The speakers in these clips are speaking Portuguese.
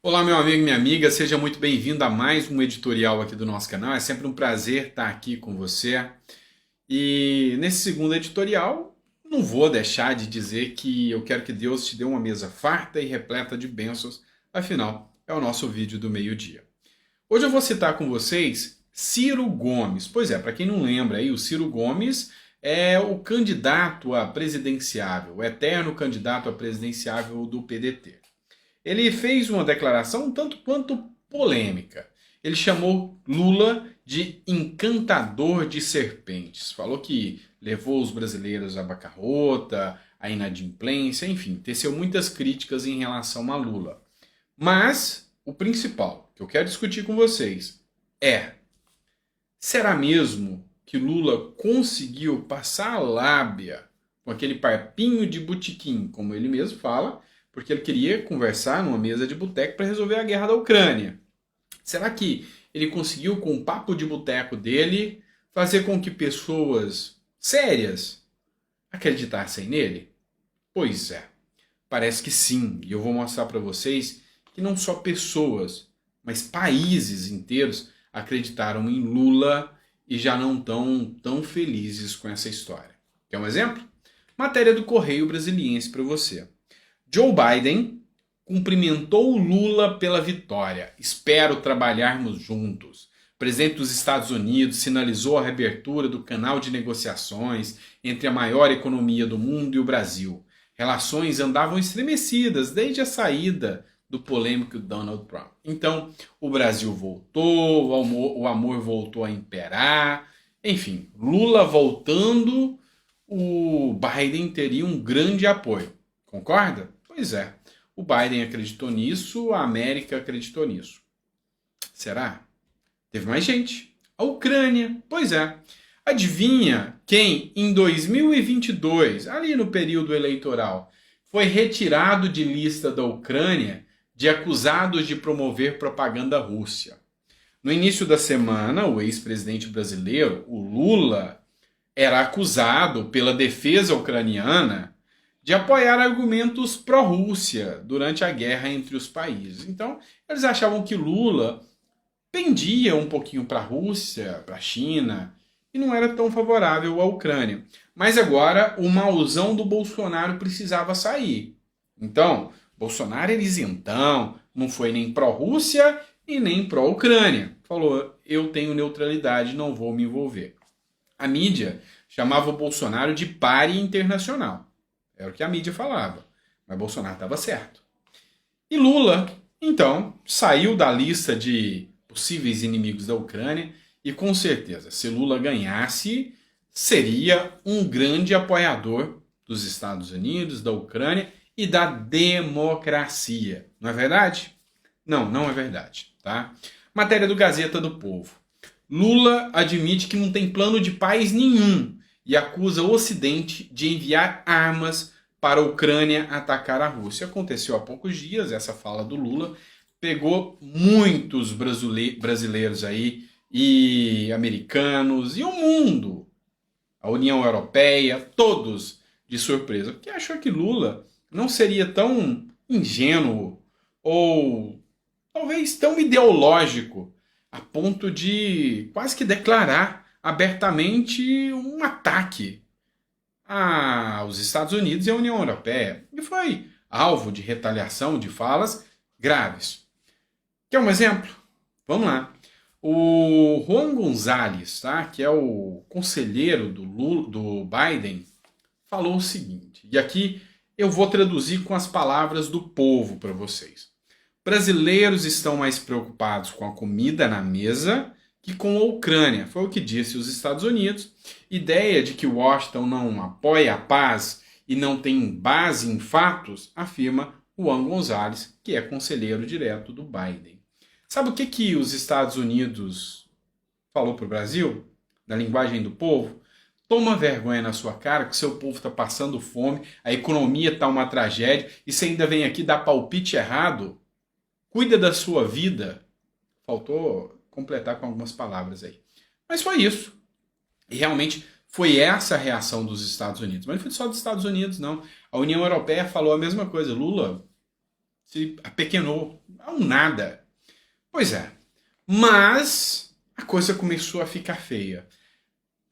Olá, meu amigo e minha amiga, seja muito bem-vindo a mais um editorial aqui do nosso canal. É sempre um prazer estar aqui com você. E nesse segundo editorial, não vou deixar de dizer que eu quero que Deus te dê uma mesa farta e repleta de bênçãos, afinal, é o nosso vídeo do meio-dia. Hoje eu vou citar com vocês Ciro Gomes. Pois é, para quem não lembra aí, o Ciro Gomes é o candidato a presidenciável, o eterno candidato a presidenciável do PDT. Ele fez uma declaração um tanto quanto polêmica. Ele chamou Lula de encantador de serpentes. Falou que levou os brasileiros à bancarrota, à inadimplência, enfim, teceu muitas críticas em relação a Lula. Mas o principal que eu quero discutir com vocês é: será mesmo que Lula conseguiu passar a lábia com aquele papinho de botequim, como ele mesmo fala, porque ele queria conversar numa mesa de boteco para resolver a guerra da Ucrânia? Será que ele conseguiu, com o papo de boteco dele, fazer com que pessoas sérias acreditassem nele? Pois é, parece que sim, e eu vou mostrar para vocês que não só pessoas, mas países inteiros acreditaram em Lula e já não estão tão felizes com essa história. Quer um exemplo? Matéria do Correio Brasiliense para você. Joe Biden cumprimentou Lula pela vitória. Espero trabalharmos juntos. O presidente dos Estados Unidos sinalizou a reabertura do canal de negociações entre a maior economia do mundo e o Brasil. Relações andavam estremecidas desde a saída do polêmico Donald Trump. Então, o Brasil voltou, o amor voltou a imperar. Enfim, Lula voltando, o Biden teria um grande apoio. Concorda? Pois é. O Biden acreditou nisso, a América acreditou nisso. Será? Teve mais gente. A Ucrânia. Pois é. Adivinha quem, em 2022, ali no período eleitoral, foi retirado de lista da Ucrânia de acusados de promover propaganda russa? No início da semana, o ex-presidente brasileiro, o Lula, era acusado pela defesa ucraniana de apoiar argumentos pró-Rússia durante a guerra entre os países. Então, eles achavam que Lula pendia um pouquinho para a Rússia, para a China, e não era tão favorável à Ucrânia. Mas agora o mauzão do Bolsonaro precisava sair. Então, Bolsonaro era isentão, não foi nem pró-Rússia e nem pró-Ucrânia. Falou, eu tenho neutralidade, não vou me envolver. A mídia chamava o Bolsonaro de pare internacional. Era o que a mídia falava. Mas Bolsonaro estava certo. E Lula, então, saiu da lista de possíveis inimigos da Ucrânia e, com certeza, se Lula ganhasse, seria um grande apoiador dos Estados Unidos, da Ucrânia e da democracia. Não é verdade? Não, não é verdade. Tá? Matéria do Gazeta do Povo. Lula admite que não tem plano de paz nenhum e acusa o Ocidente de enviar armas para a Ucrânia atacar a Rússia. Aconteceu há poucos dias, essa fala do Lula pegou muitos brasileiros aí, e americanos, e o mundo, a União Europeia, todos de surpresa, porque achou que Lula não seria tão ingênuo ou talvez tão ideológico a ponto de quase que declarar abertamente um ataque aos Estados Unidos e à União Europeia. E foi alvo de retaliação de falas graves. Quer um exemplo? Vamos lá. O Juan Gonzalez, tá, que é o conselheiro do Biden, falou o seguinte, e aqui eu vou traduzir com as palavras do povo para vocês. Brasileiros estão mais preocupados com a comida na mesa que com a Ucrânia, foi o que disse os Estados Unidos. Ideia de que Washington não apoia a paz e não tem base em fatos, afirma Juan Gonzalez, que é conselheiro direto do Biden. Sabe o que os Estados Unidos falou para o Brasil, na linguagem do povo? Toma vergonha na sua cara que seu povo está passando fome, a economia está uma tragédia e você ainda vem aqui dar palpite errado? Cuida da sua vida. Faltou completar com algumas palavras aí. Mas foi isso. E realmente foi essa a reação dos Estados Unidos. Mas não foi só dos Estados Unidos, não. A União Europeia falou a mesma coisa. Lula se apequenou. um nada. Pois é, mas a coisa começou a ficar feia.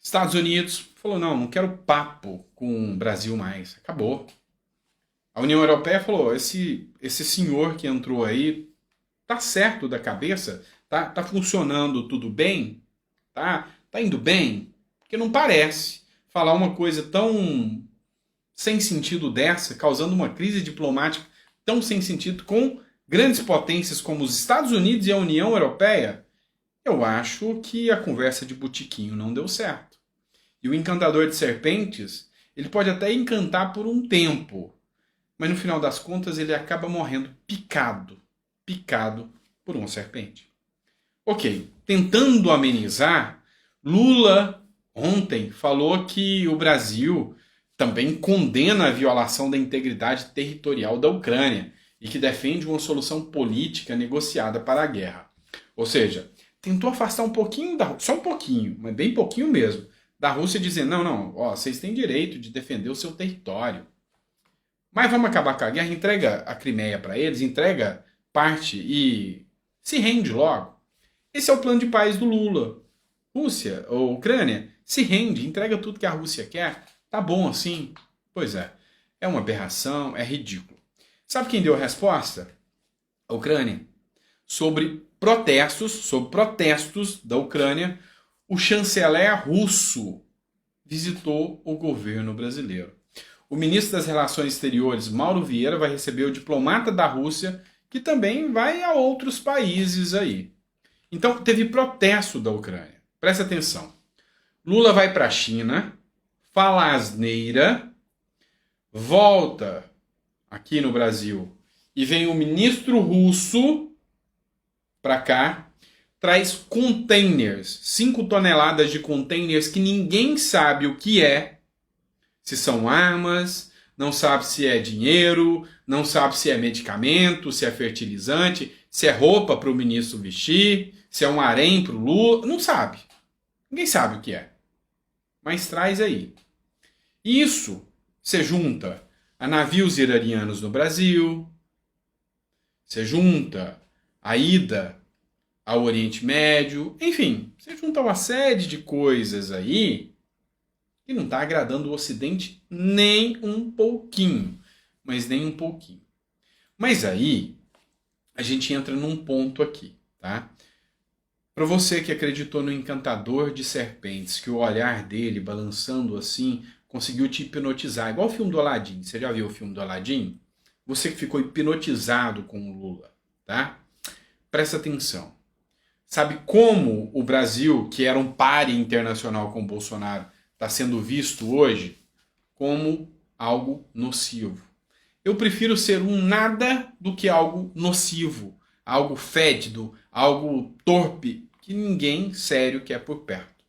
Estados Unidos falou, não quero papo com o Brasil mais, acabou. A União Europeia falou, esse senhor que entrou aí tá certo da cabeça? Tá funcionando tudo bem? Tá indo bem? Porque não parece falar uma coisa tão sem sentido dessa, causando uma crise diplomática tão sem sentido com grandes potências como os Estados Unidos e a União Europeia. Eu acho que a conversa de botiquinho não deu certo. E o encantador de serpentes, ele pode até encantar por um tempo, mas no final das contas ele acaba morrendo picado por uma serpente. Ok, tentando amenizar, Lula ontem falou que o Brasil também condena a violação da integridade territorial da Ucrânia e que defende uma solução política negociada para a guerra. Ou seja, tentou afastar um pouquinho da Rússia, só um pouquinho, mas bem pouquinho mesmo, da Rússia dizendo, não, vocês têm direito de defender o seu território. Mas vamos acabar com a guerra, entrega a Crimeia para eles, entrega parte e se rende logo. Esse é o plano de paz do Lula. Rússia ou Ucrânia, se rende, entrega tudo que a Rússia quer. Tá bom assim? Pois é uma aberração, é ridículo. Sabe quem deu a resposta? A Ucrânia. Sobre protestos da Ucrânia, o chanceler russo visitou o governo brasileiro. O ministro das Relações Exteriores, Mauro Vieira, vai receber o diplomata da Rússia, que também vai a outros países aí. Então, teve protesto da Ucrânia. Presta atenção. Lula vai para a China, fala asneira, volta aqui no Brasil e vem o ministro russo para cá, traz containers, 5 toneladas de containers que ninguém sabe o que é, se são armas, não sabe se é dinheiro, não sabe se é medicamento, se é fertilizante, se é roupa para o ministro vestir, se é um harém para o Lula, não sabe. Ninguém sabe o que é. Mas traz aí. Isso você junta a navios iranianos no Brasil, você junta a ida ao Oriente Médio, enfim, você junta uma série de coisas aí que não está agradando o Ocidente nem um pouquinho, mas nem um pouquinho. Mas aí a gente entra num ponto aqui, tá? Para você que acreditou no encantador de serpentes, que o olhar dele balançando assim conseguiu te hipnotizar, igual o filme do Aladdin. Você já viu o filme do Aladdin? Você que ficou hipnotizado com o Lula, tá? Presta atenção. Sabe como o Brasil, que era um páreo internacional com o Bolsonaro, está sendo visto hoje? Como algo nocivo. Eu prefiro ser um nada do que algo nocivo, algo fétido, algo torpe, que ninguém sério quer por perto.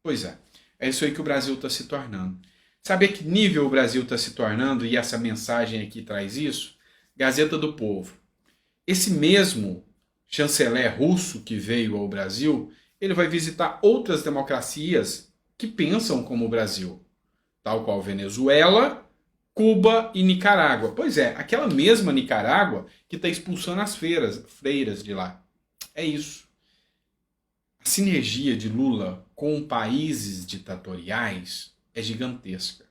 Pois é isso aí que o Brasil está se tornando. Sabe a que nível o Brasil está se tornando e essa mensagem aqui traz isso? Gazeta do Povo. Esse mesmo chanceler russo que veio ao Brasil, ele vai visitar outras democracias que pensam como o Brasil, tal qual Venezuela, Cuba e Nicarágua. Pois é, aquela mesma Nicarágua que está expulsando as freiras de lá. É isso. A sinergia de Lula com países ditatoriais é gigantesca.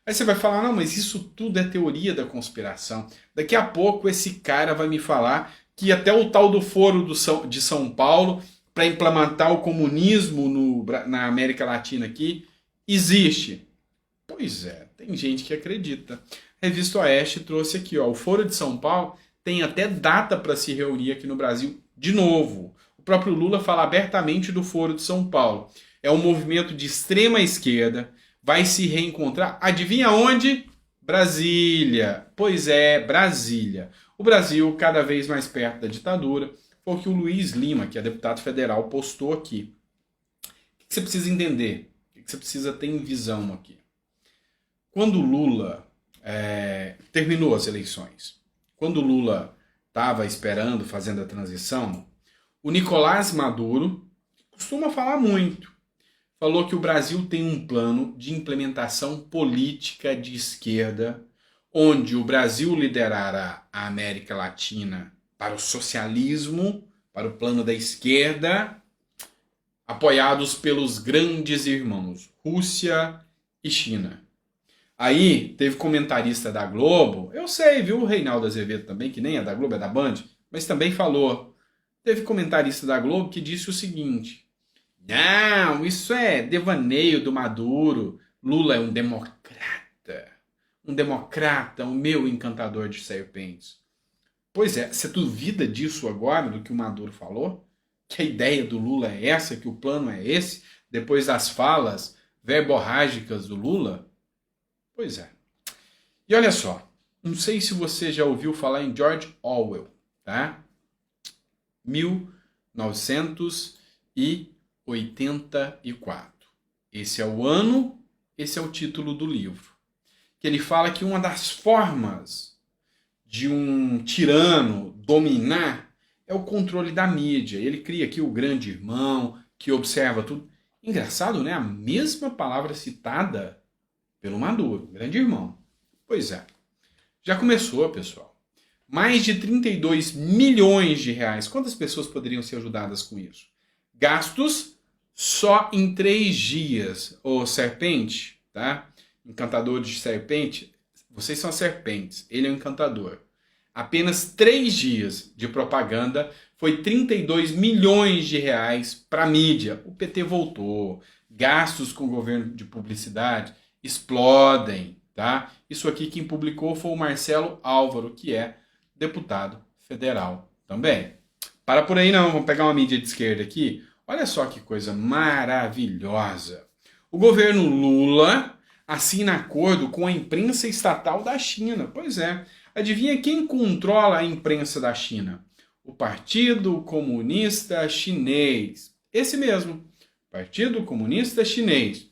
Aí você vai falar, não, mas isso tudo é teoria da conspiração. Daqui a pouco esse cara vai me falar que até o tal do Foro de São Paulo, para implementar o comunismo na América Latina aqui, existe. Pois é, tem gente que acredita. A Revista Oeste trouxe aqui, o Foro de São Paulo tem até data para se reunir aqui no Brasil de novo. O próprio Lula fala abertamente do Foro de São Paulo. É um movimento de extrema esquerda, vai se reencontrar, adivinha onde? Brasília. Pois é, Brasília. O Brasil cada vez mais perto da ditadura. Foi o que o Luiz Lima, que é deputado federal, postou aqui. O que você precisa entender? O que você precisa ter em visão aqui? Quando o Lula terminou as eleições, quando o Lula estava esperando, fazendo a transição, o Nicolás Maduro costuma falar muito. Falou que o Brasil tem um plano de implementação política de esquerda, onde o Brasil liderará a América Latina para o socialismo, para o plano da esquerda, apoiados pelos grandes irmãos, Rússia e China. Aí teve comentarista da Globo, eu sei, viu, o Reinaldo Azevedo também, que nem é da Globo, é da Band, mas também falou. Teve comentarista da Globo que disse o seguinte: não, isso é devaneio do Maduro, Lula é um democrata, o meu encantador de serpentes. Pois é, você duvida disso agora, do que o Maduro falou? Que a ideia do Lula é essa, que o plano é esse, depois das falas verborrágicas do Lula? Pois é. E olha só, não sei se você já ouviu falar em George Orwell, tá? 1984. Esse é o ano, esse é o título do livro. Que ele fala que uma das formas de um tirano dominar é o controle da mídia. Ele cria aqui o grande irmão, que observa tudo. Engraçado, né? A mesma palavra citada pelo Maduro, grande irmão. Pois é. Já começou, pessoal. Mais de 32 milhões de reais. Quantas pessoas poderiam ser ajudadas com isso? Gastos só em 3 dias. Ô, serpente, tá? Encantadores de serpente, vocês são serpentes, ele é um encantador. Apenas 3 dias de propaganda foi 32 milhões de reais para a mídia. O PT voltou. Gastos com o governo de publicidade explodem, tá? Isso aqui quem publicou foi o Marcelo Álvaro, que é deputado federal também. Para por aí não, vamos pegar uma mídia de esquerda aqui. Olha só que coisa maravilhosa. O governo Lula assina acordo com a imprensa estatal da China. Pois é. Adivinha quem controla a imprensa da China? O Partido Comunista Chinês. Esse mesmo. Partido Comunista Chinês.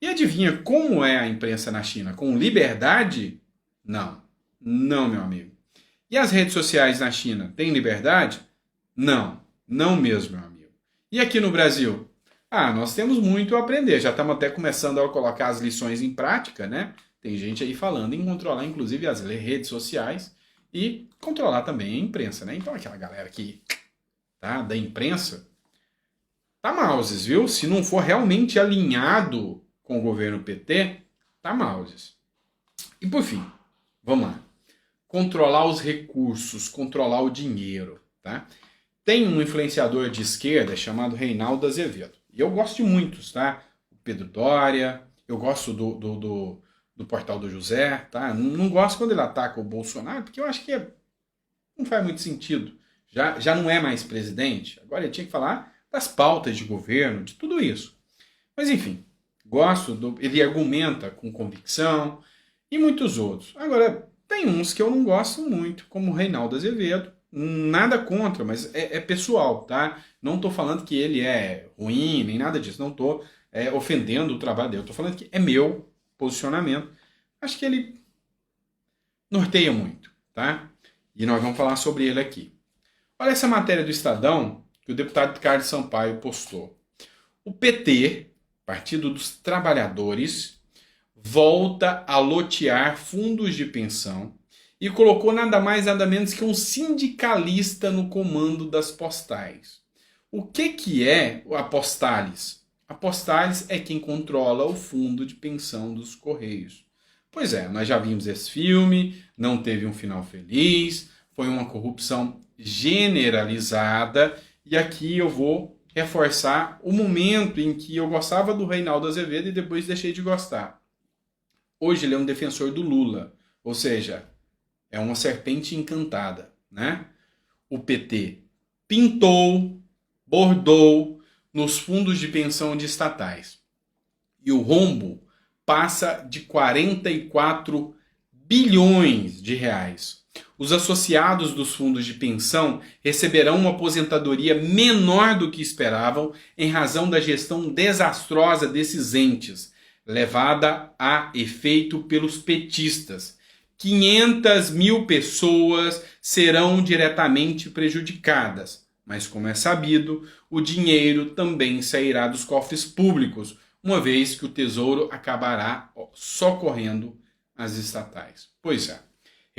E adivinha como é a imprensa na China? Com liberdade? Não. Não, meu amigo. E as redes sociais na China? Tem liberdade? Não. Não mesmo, meu amigo. E aqui no Brasil? Ah, nós temos muito a aprender. Já estamos até começando a colocar as lições em prática, né? Tem gente aí falando em controlar, inclusive, as redes sociais e controlar também a imprensa, né? Então, aquela galera aqui, tá, da imprensa, tá mauses, viu? Se não for realmente alinhado com o governo PT, tá mauses. E por fim, vamos lá. Controlar os recursos, controlar o dinheiro, tá? Tem um influenciador de esquerda chamado Reinaldo Azevedo. E eu gosto de muitos, tá? O Pedro Doria, eu gosto do Portal do José, tá? Não gosto quando ele ataca o Bolsonaro, porque eu acho que não faz muito sentido. Já não é mais presidente, agora ele tinha que falar das pautas de governo, de tudo isso. Mas enfim, ele argumenta com convicção e muitos outros. Agora, tem uns que eu não gosto muito, como o Reinaldo Azevedo. Nada contra, mas é pessoal, tá? Não estou falando que ele é ruim, nem nada disso. Não estou ofendendo o trabalho dele. Estou falando que é meu posicionamento. Acho que ele norteia muito, tá? E nós vamos falar sobre ele aqui. Olha essa matéria do Estadão que o deputado Ricardo Sampaio postou. O PT, Partido dos Trabalhadores, volta a lotear fundos de pensão e colocou nada mais nada menos que um sindicalista no comando das postais. O que é a Postales? A Postales é quem controla o fundo de pensão dos Correios. Pois é, nós já vimos esse filme, não teve um final feliz, foi uma corrupção generalizada, e aqui eu vou reforçar o momento em que eu gostava do Reinaldo Azevedo e depois deixei de gostar. Hoje ele é um defensor do Lula, ou seja, é uma serpente encantada, né? O PT pintou, bordou nos fundos de pensão de estatais. E o rombo passa de 44 bilhões de reais. Os associados dos fundos de pensão receberão uma aposentadoria menor do que esperavam em razão da gestão desastrosa desses entes, levada a efeito pelos petistas. 500 mil pessoas serão diretamente prejudicadas, mas como é sabido, o dinheiro também sairá dos cofres públicos, uma vez que o Tesouro acabará socorrendo as estatais. Pois é.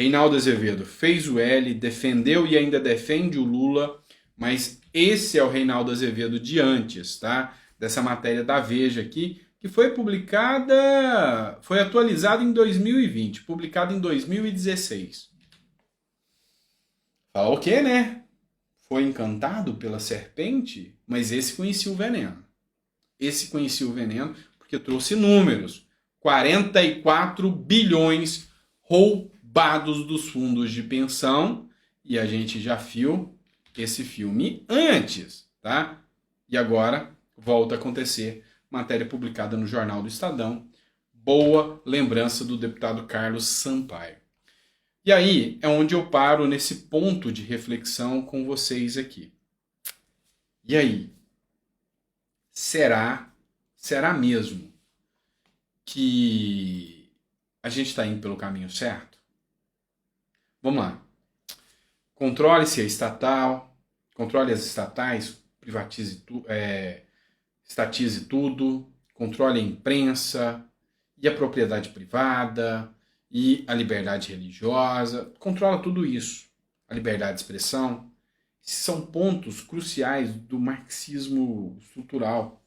Reinaldo Azevedo fez o L, defendeu e ainda defende o Lula, mas esse é o Reinaldo Azevedo de antes, tá? Dessa matéria da Veja aqui, que foi publicada, foi atualizada em 2020, publicada em 2016. Fala o quê, né? Foi encantado pela serpente, mas esse conhecia o veneno. Esse conhecia o veneno porque trouxe números. 44 bilhões roubados dos fundos de pensão. E a gente já viu esse filme antes, tá? E agora volta a acontecer. Matéria publicada no Jornal do Estadão. Boa lembrança do deputado Carlos Sampaio. E aí é onde eu paro nesse ponto de reflexão com vocês aqui. E aí? Será mesmo que a gente está indo pelo caminho certo? Vamos lá. Controle-se a estatal, controle as estatais, privatize estatize tudo, controle a imprensa e a propriedade privada e a liberdade religiosa, controla tudo isso. A liberdade de expressão. Esses são pontos cruciais do marxismo estrutural.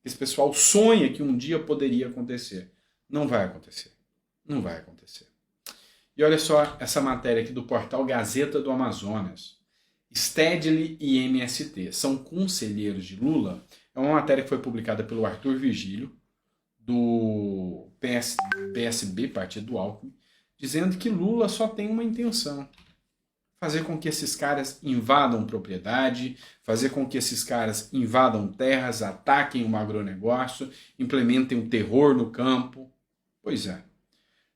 Esse pessoal sonha que um dia poderia acontecer. Não vai acontecer. Não vai acontecer. E olha só essa matéria aqui do portal Gazeta do Amazonas. Stedley e MST são conselheiros de Lula. É uma matéria que foi publicada pelo Arthur Vigílio, do PSB, Partido do Alckmin, dizendo que Lula só tem uma intenção: fazer com que esses caras invadam propriedade, fazer com que esses caras invadam terras, ataquem o agronegócio, implementem o terror no campo. Pois é.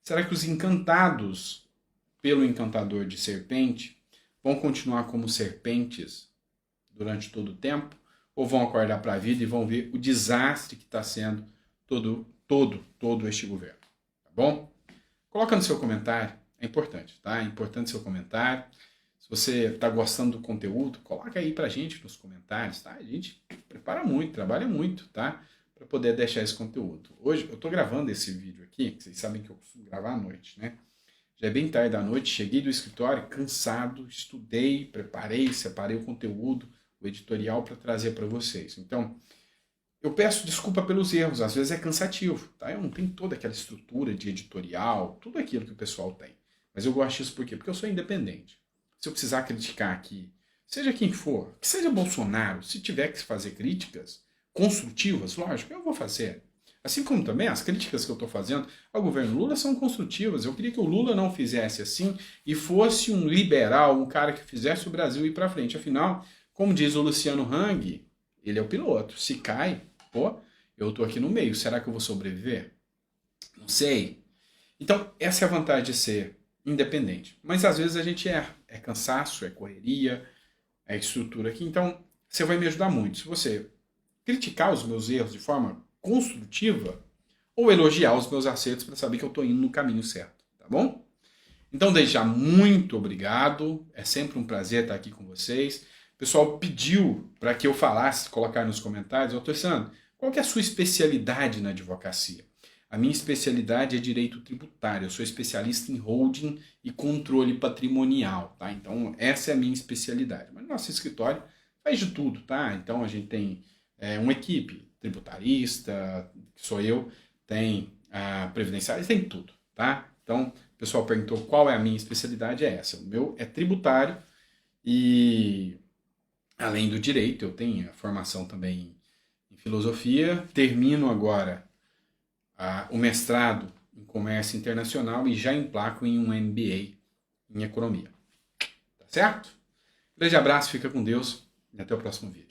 Será que os encantados pelo encantador de serpente vão continuar como serpentes durante todo o tempo? Ou vão acordar para a vida e vão ver o desastre que está sendo todo este governo? Tá bom? Coloca no seu comentário. É importante, tá? É importante seu comentário. Se você está gostando do conteúdo, coloca aí pra gente nos comentários, tá? A gente prepara muito, trabalha muito, tá? Para poder deixar esse conteúdo. Hoje eu tô gravando esse vídeo aqui, que vocês sabem que eu costumo gravar à noite, né? Já é bem tarde da noite, cheguei do escritório cansado, estudei, preparei, separei o conteúdo, o editorial para trazer para vocês. Então, eu peço desculpa pelos erros, às vezes é cansativo, tá? Eu não tenho toda aquela estrutura de editorial, tudo aquilo que o pessoal tem. Mas eu gosto disso por quê? Porque eu sou independente. Se eu precisar criticar aqui, seja quem for, que seja Bolsonaro, se tiver que fazer críticas construtivas, lógico, eu vou fazer. Assim como também as críticas que eu estou fazendo ao governo Lula são construtivas. Eu queria que o Lula não fizesse assim e fosse um liberal, um cara que fizesse o Brasil ir para frente. Afinal, como diz o Luciano Hang, ele é o piloto. Se cai, pô, eu estou aqui no meio. Será que eu vou sobreviver? Não sei. Então, essa é a vantagem de ser independente. Mas às vezes a gente erra. É cansaço, é correria, é estrutura aqui. Então, você vai me ajudar muito. Se você criticar os meus erros de forma construtiva ou elogiar os meus acertos para saber que eu estou indo no caminho certo, tá bom? Então, desde já, muito obrigado. É sempre um prazer estar aqui com vocês. O pessoal pediu para que eu falasse, colocar nos comentários, eu estou pensando, qual que é a sua especialidade na advocacia? A minha especialidade é direito tributário. Eu sou especialista em holding e controle patrimonial, tá? Então, essa é a minha especialidade. Mas nosso escritório faz de tudo, tá? Então, a gente tem uma equipe tributarista, que sou eu, tem a previdenciária, tem tudo, tá? Então, o pessoal perguntou qual é a minha especialidade, é essa. O meu é tributário e, além do direito, eu tenho a formação também em filosofia. Termino agora o mestrado em comércio internacional e já emplaco em um MBA em economia. Tá certo? Grande abraço, fica com Deus e até o próximo vídeo.